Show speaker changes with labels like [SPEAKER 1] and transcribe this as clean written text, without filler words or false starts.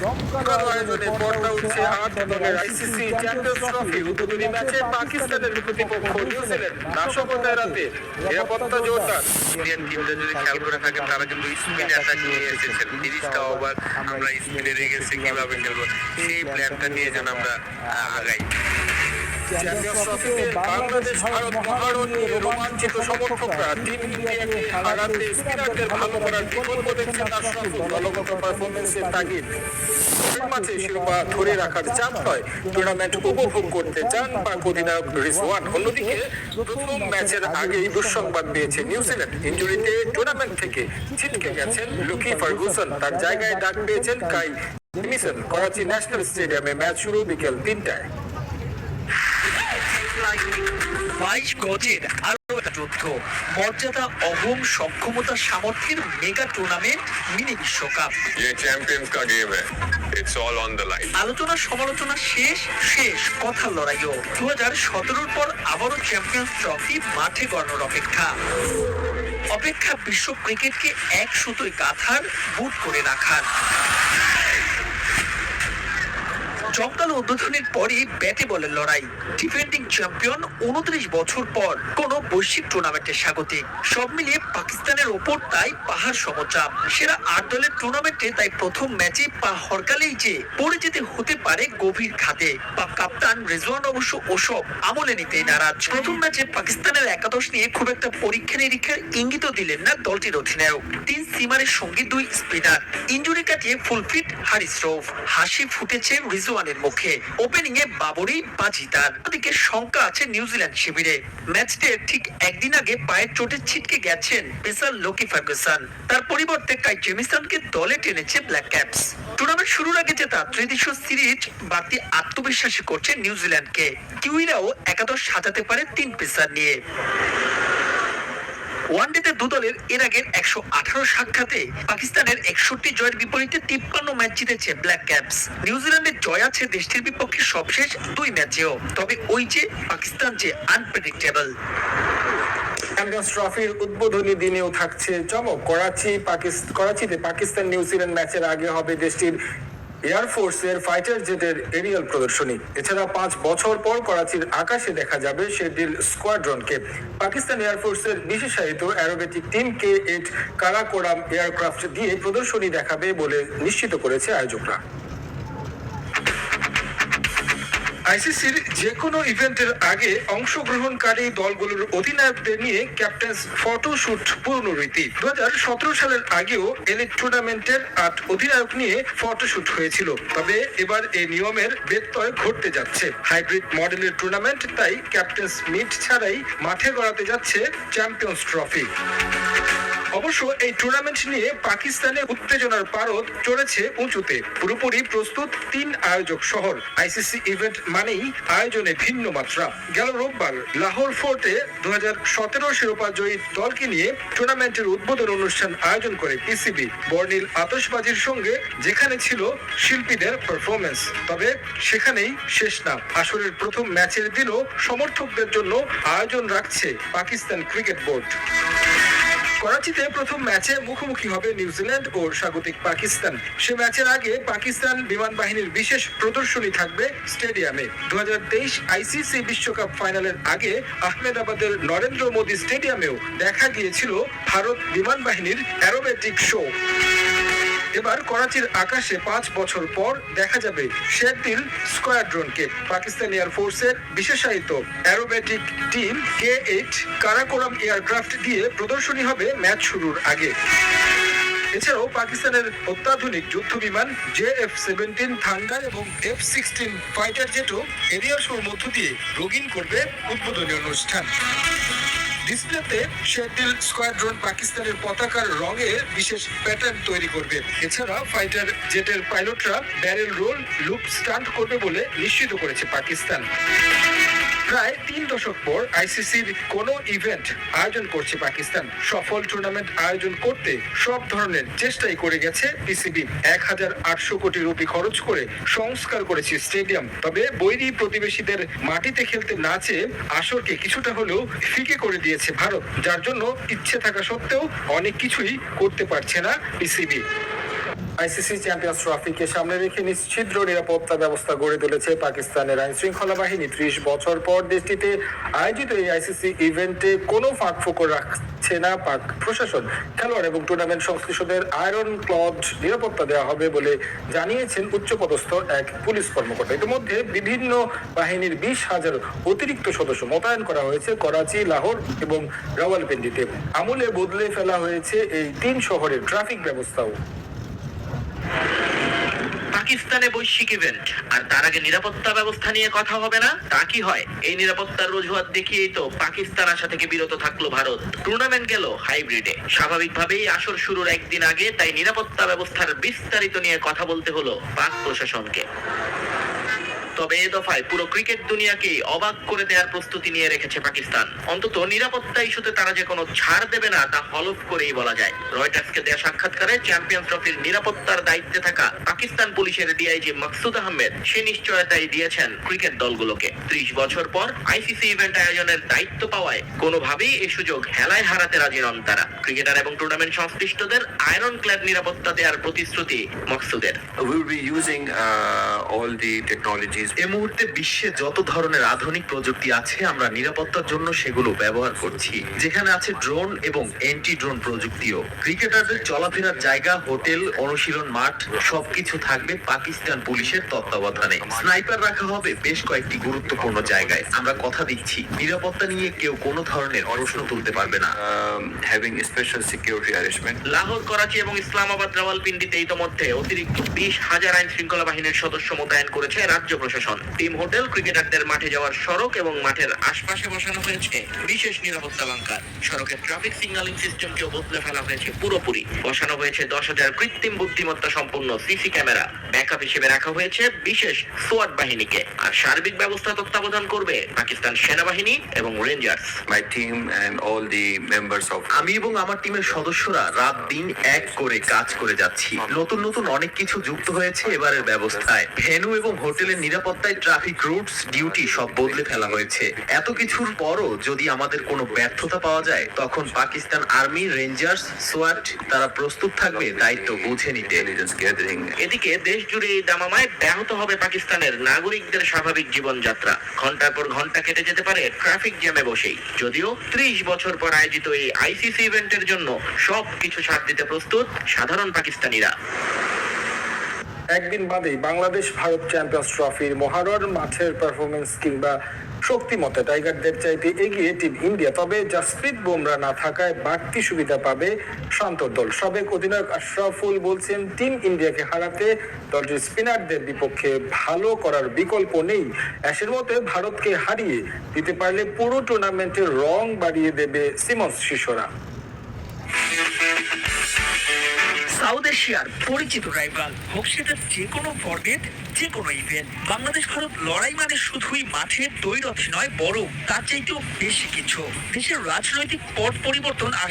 [SPEAKER 1] জমকালো আয়োজনে পর্দা উঠছে ৮ দলের আইসিসি চ্যাম্পিয়ন্স ট্রফি উদ্বোধনী ম্যাচে পাকিস্তানের প্রতিপক্ষ নিউজিল্যান্ড নাশকতা এড়াতে নিরাপত্তা জোরদার।
[SPEAKER 2] ইন্ডিয়ান টিমটা যদি খেয়াল করে থাকেন তারা কিন্তু স্পিন অ্যাটাক নিয়ে এসেছেন। তিরিশটা ওভার আমরা স্পিনে রেখেছি কিভাবে খেলবো সেই প্ল্যানটা নিয়ে যেন আমরা আগাই।
[SPEAKER 1] চ্যাম্পিয়ন্স ট্রফিতে বাংলাদেশ ভারত মহারণ নিয়ে রোমাঞ্চিত সমর্থকরা টিম ইন্ডিয়াকে হারাতে স্পিনারদের ভালো করার বিকল্প দেখছেন আশরাফুল। দলগত পারফরমেন্সের তাগিদ মাঝে শিরোপা ধরে রাখার চাপ নয়, টুর্নামেন্ট উপভোগ করতে চান পাক অধিনায়ক রিজওয়ান। অন্যদিকে প্রথম ম্যাচের আগেই দুঃসংবাদ পেয়েছে নিউজিল্যান্ড। ইনজুরিতে টুর্নামেন্ট থেকে ছিটকে গেছেন লুকি ফার্গুসন, তার জায়গায় ডাক পেয়েছেন কাই জেমিসন। করাচি ন্যাশনাল স্টেডিয়ামে ম্যাচ শুরু বিকেল ৩টায়।
[SPEAKER 3] 22 গজের আরো একটা যুদ্ধ, মর্যাদা, অহম, সক্ষমতা, সামর্থ্যের মেগা টুর্নামেন্ট মিনি বিশ্বকাপ।
[SPEAKER 2] ये चैंपियंस का गेम है, it's all on the line.
[SPEAKER 3] আলোচনা সমালোচনা শেষ কথার লড়াইও। 2017 পর আবারও চ্যাম্পিয়ন্স ট্রফি মাঠে গড়ানোর অপেক্ষা বিশ্ব ক্রিকেটকে এক সুতোয় গাঁথার, বুট করে রাখার। জমকালো উদ্বোধনের পরই ব্যাটে বলের লড়াই। ডিফেন্ডিং চ্যাম্পিয়ন 29 বছর পর কোন বৈশ্বিক টুর্নামেন্টের স্বাগতিক। সব মিলিয়ে পাকিস্তানের ওপর তাই পাহাড় সমচাপ। সেরা 8 দলের টুর্নামেন্টে তাই প্রথম ম্যাচে পা হরকালেই যে পড়ে যেতে হতে পারে গভীর খাদে। পাক কাপ্তান রিজওয়ান অবশ্য ওসব আমলে নিতেই নারাজ। প্রথম ম্যাচে পাকিস্তানের একাদশ নিয়ে খুব একটা পরীক্ষা নিরীক্ষার ইঙ্গিতও দিলেন না দলটির অধিনায়ক। 3 সিমারের সঙ্গে 2 স্পিনার। ইনজুরি কাটিয়ে ফুল ফিট হারিস রৌফ। হাসি ফুটেছে রিজওয়ানের মুখে। ওপেনিং এ বাবরি বাজি তার। ওদিকে শঙ্কা আছে নিউজিল্যান্ড শিবিরে। ম্যাচ ডের ঠিক একদিন আগে পায়ের চোটে ছিটকে গেছেন পেসার লকি ফার্গুসন। তার পরিবর্তে কাই জেমিসনকে দলে টেনেছে ব্ল্যাক ক্যাপস। টুর্নামেন্ট শুরুর আগে জেতা ত্রিদেশীয় সিরিজ বাড়তি আত্মবিশ্বাসী করছে নিউজিল্যান্ডকে। কিউইরাও একাদশ সাজাতে পারে 3 পেসার নিয়ে। ওয়ানডেতে 2 দলের এর আগের 118 সাক্ষাতে পাকিস্তানের 61 জয়ের বিপরীতে 53 ম্যাচ জিতেছে ব্ল্যাক ক্যাপস। নিউজিল্যান্ডের জয় আছে দেশটির বিপক্ষে সবশেষ 2 ম্যাচেও। তবে ওই যে পাকিস্তান যে আনপ্রেডিক্টেবল।
[SPEAKER 1] চ্যাম্পিয়ন্স ট্রফির উদ্বোধনী দিনেও থাকছে চমক। করাচিতে পাকিস্তান নিউজিল্যান্ড ম্যাচের আগে হবে দেশটির এয়ারফোর্সের ফাইটার জেটের এরিয়াল প্রদর্শনী। এছাড়া 5 বছর পর করাচির আকাশে দেখা যাবে শেরডিল স্কোয়াড্রনকে। পাকিস্তান এয়ারফোর্সের বিশেষায়িত aerobatic team K-8 Karakoram aircraft দিয়ে প্রদর্শনী দেখাবে বলে নিশ্চিত করেছে আয়োজকরা। আইসিসির যে কোনো ইভেন্টের আগে অংশগ্রহণকারী দলগুলোর অধিনায়কদের নিয়ে ক্যাপ্টেন্স ফটোশুট পুরনো রীতি। 2017 সালের আগেও এলিট টুর্নামেন্টের 8 অধিনায়ক নিয়ে ফটোশুট হয়েছিল। তবে এবার এই নিয়মের ব্যত্যয় ঘটতে যাচ্ছে। হাইব্রিড মডেলের টুর্নামেন্ট, তাই ক্যাপ্টেন্স মিট ছাড়াই মাঠে গড়াতে যাচ্ছে চ্যাম্পিয়ন্স ট্রফি। অবশ্য এই টুর্নামেন্ট নিয়ে পাকিস্তানে উত্তেজনার পারদ চড়েছে উঁচুতে। পুরোপুরি প্রস্তুত 3 আয়োজক শহর। আইসিসি ইভেন্ট মানেই আয়োজনে ভিন্ন মাত্রা। গেল রোববার লাহোর ফোর্টে 2017 শিরোপা জয়ী দলকে নিয়ে টুর্নামেন্টের উদ্বোধন অনুষ্ঠান আয়োজন করে পিসিবি। বর্ণিল আতশবাজির সঙ্গে যেখানে ছিল শিল্পীদের পারফরমেন্স। তবে সেখানেই শেষ না। আসরের প্রথম ম্যাচের দিনও সমর্থকদের জন্য আয়োজন রাখছে পাকিস্তান ক্রিকেট বোর্ড। করাচিতে প্রথম ম্যাচে মুখোমুখি হবে নিউজিল্যান্ড ও স্বাগতিক পাকিস্তান। সে ম্যাচের আগে পাকিস্তান বিমান বাহিনীর বিশেষ প্রদর্শনী থাকবে স্টেডিয়ামে। 2023 আইসিসি বিশ্বকাপ ফাইনালের আগে আহমেদাবাদের নরেন্দ্র মোদী স্টেডিয়ামেও দেখা গিয়েছিল ভারত বিমান বাহিনীর অ্যারোবেটিক শো। এবার করাচির আকাশে 5 বছর পর দেখা যাবে শেরডিল স্কোয়াড্রনকে। পাকিস্তান এয়ারফোর্সের বিশেষায়িত aerobatic team K-8 Karakoram aircraft দিয়ে প্রদর্শনী হবে ম্যাচ শুরুর আগে। এছাড়াও পাকিস্তানের অত্যাধুনিক যুদ্ধ বিমান JF-17 থান্ডার এবং F-16 ফাইটার জেটও এরিয়াল শোর মধ্য দিয়ে রঙিন করবে উদ্বোধনী অনুষ্ঠান। ডিসপ্লেতে শেরডিল স্কোয়াড্রন পাকিস্তানের পতাকার রঙে বিশেষ প্যাটার্ন তৈরি করবে। এছাড়া ফাইটার জেটের পাইলটরা ব্যারেল রোল, লুপ স্টান্ট করবে বলে নিশ্চিত করেছে পাকিস্তান। প্রায় 3 দশক পর আইসিসির কোনো ইভেন্ট আয়োজন করছে পাকিস্তান। সফল টুর্নামেন্ট আয়োজন করতে সব ধরনের চেষ্টাই করে গেছে পিসিবি। 1800 কোটি রুপি খরচ করে সংস্কার করেছে স্টেডিয়াম। তবে বৈরী প্রতিবেশীদের মাটিতে খেলতে না চেয়ে আসরকে কিছুটা হলেও ফিকে করে দিয়েছে ভারত, যার জন্য ইচ্ছে থাকা সত্ত্বেও অনেক কিছুই করতে পারছে না পিসিবি। আইসিসি চ্যাম্পিয়ন্স ট্রফিকে সামনে রেখে নিশ্ছিদ্র নিরাপত্তা ব্যবস্থা গড়ে তুলেছে পাকিস্তানের আইন শৃঙ্খলা বাহিনী। 30 বছর পর দেশটিতে আয়োজিত এই আইসিসি ইভেন্টে কোনো ফাঁকফোকর রাখছে না পাক প্রশাসন। খেলোয়াড় এবং টুর্নামেন্ট সংশ্লিষ্টদের আয়রন ক্লড নিরাপত্তা দেওয়া হবে বলে জানিয়েছেন উচ্চপদস্থ এক পুলিশ কর্মকর্তা। ইতিমধ্যে বিভিন্ন বাহিনীর 20,000 অতিরিক্ত সদস্য মোতায়েন করা হয়েছে করাচি, লাহোর এবং রাওয়ালপিন্ডিতে। আমূলে বদলে ফেলা হয়েছে এই 3 শহরের ট্রাফিক ব্যবস্থাও।
[SPEAKER 3] পাকিস্তানে বৈশ্বিক ইভেন্ট আর তার আগে নিরাপত্তা ব্যবস্থা নিয়ে কথা হবে না, তা কি হয়? এই নিরাপত্তার রজুহাত দেখিয়েই তো পাকিস্তান আসা থেকে বিরত থাকলো ভারত। টুর্নামেন্ট গেল হাইব্রিডে। স্বাভাবিকভাবেই আসর শুরুর একদিন আগে তাই নিরাপত্তা ব্যবস্থার বিস্তারিত নিয়ে কথা বলতে হলো পাক প্রশাসনকে। তবে এ দফায় পুরো ক্রিকেট দুনিয়াকে অবাক করে দেওয়ার প্রস্তুতি নিয়ে রেখেছে পাকিস্তান। অন্তত নিরাপত্তা ইস্যুতে তারা যে কোনো ছাড় দেবে না তা হলফ করেই বলা যায়। রয়টার্সকে দেয়া সাক্ষাৎকারে চ্যাম্পিয়ন্স ট্রফির নিরাপত্তার দায়িত্বে থাকা পাকিস্তান পুলিশের ডিআইজি মাকসুদ আহমেদ সে নিশ্চয়তাই দিয়েছেন ক্রিকেট দলগুলোকে। 30 বছর পর আইসিসি ইভেন্ট আয়োজনের দায়িত্ব পাওয়ায় কোনোভাবেই এই সুযোগ হেলায় হারাতে রাজি নন তারা। ক্রিকেটার এবং টুর্নামেন্ট সংশ্লিষ্টদের আয়রন ক্ল্যাড নিরাপত্তা দেওয়ার প্রতিশ্রুতি মাকসুদের।
[SPEAKER 2] We will be using all the technologies.
[SPEAKER 3] এই মুহূর্তে বিশ্বে যত ধরনের আধুনিক প্রযুক্তি আছে আমরা নিরাপত্তার জন্য সেগুলো ব্যবহার করছি, যেখানে আছে ড্রোন এবং অ্যান্টি ড্রোন প্রযুক্তিও। ক্রিকেটারদের চলাফেরার জায়গা, হোটেল, অনুশীলন মাঠ সবকিছু থাকবে পাকিস্তান পুলিশের তত্ত্বাবধানে। স্নাইপার রাখা হবে বেশ কয়েকটি গুরুত্বপূর্ণ জায়গায়। আমরা কথা দিচ্ছি নিরাপত্তা নিয়ে কেউ কোনো ধরনের প্রশ্ন তুলতে পারবে না।
[SPEAKER 2] Having a special security arrangement.
[SPEAKER 3] Lahore, Karachi এবং ইসলামাবাদ, রাওয়ালপিন্ডিতে ইতোমধ্যে অতিরিক্ত 20,000 আইন শৃঙ্খলা বাহিনীর সদস্য মোতায়েন করেছে রাজ্য প্রশাসন। টিম হোটেল, ক্রিকেটারদের মাঠে যাওয়ার সড়ক এবং মাঠের আশপাশে বসানো হয়েছে বিশেষ নিরাপত্তা বাংকার। সড়কের ট্রাফিক সিগন্যালিং সিস্টেমকেও বদলে ফেলা হয়েছে পুরোপুরি। বসানো হয়েছে 10,000 কৃত্রিম বুদ্ধিমত্তা সম্পন্ন সিসি ক্যামেরা। ব্যাকআপ হিসেবে রাখা হয়েছে বিশেষ সোয়াট বাহিনীকে। আর সার্বিক ব্যবস্থা তত্ত্বাবধান করবে পাকিস্তান সেনাবাহিনী এবং rangers.
[SPEAKER 2] My team and all the members of.
[SPEAKER 3] আমি এবং আমার টিমের সদস্যরা রাত দিন এক করে কাজ করে যাচ্ছি। নতুন নতুন অনেক কিছু যুক্ত হয়েছে এবারের ব্যবস্থায়। ভেন্যু এবং হোটেলের নিরাপত্তায় ট্রাফিক রুটস, ডিউটি সব বদলে ফেলা হয়েছে। এত কিছুর পরও যদি আমাদের কোনো ব্যর্থতা পাওয়া যায় তখন পাকিস্তান আর্মি, রেঞ্জার্স, সোয়াট তারা প্রস্তুত থাকবে দায়িত্ব বুঝে নিতে।
[SPEAKER 2] Intelligence gathering.
[SPEAKER 3] এদিকে দেশ জুড়ে এই দামামায় ব্যাহত হবে পাকিস্তানের নাগরিকদের স্বাভাবিক জীবনযাত্রা। ঘন্টার পর ঘন্টা কেটে যেতে পারে ট্রাফিক জ্যামে বসেই। যদিও 30 বছর পর আয়োজিত এই আইসিসি ইভেন্টের জন্য সবকিছু ছাড় দিতে প্রস্তুত সাধারণ পাকিস্তানিরা।
[SPEAKER 1] একদিন বাদেই বাংলাদেশ ভারত চ্যাম্পিয়ন্স ট্রফির মহারণ মাঠের পারফরমেন্স কিংবা শক্তিমত্তা টাইগারদের চাইতে এগিয়ে টিম ইন্ডিয়া। তবে জাসপ্রীত বুমরা না থাকায় বাড়তি সুবিধা পাবে শান্তর দল। সাবেক অধিনায়ক আশরাফুল বলছেন টিম ইন্ডিয়াকে হারাতে দলটির স্পিনারদের বিপক্ষে ভালো করার বিকল্প নেই। অ্যাশের মতে ভারতকে হারিয়ে দিতে পারলে পুরো টুর্নামেন্টের রং বাড়িয়ে দেবে সিমন্স শিষ্যরা।
[SPEAKER 3] সাউথ এশিয়ার পরিচিত রাইভাল হোক সেটা যে কোনো ফরম্যাট, যে কোনো ইভেন্ট, বাংলাদেশ ভারত লড়াই মানে শুধুই মাঠে দ্বৈরথ নয়, বরং তার চাইতেও বেশি কিছু। দেশের রাজনৈতিক পট পরিবর্তন আর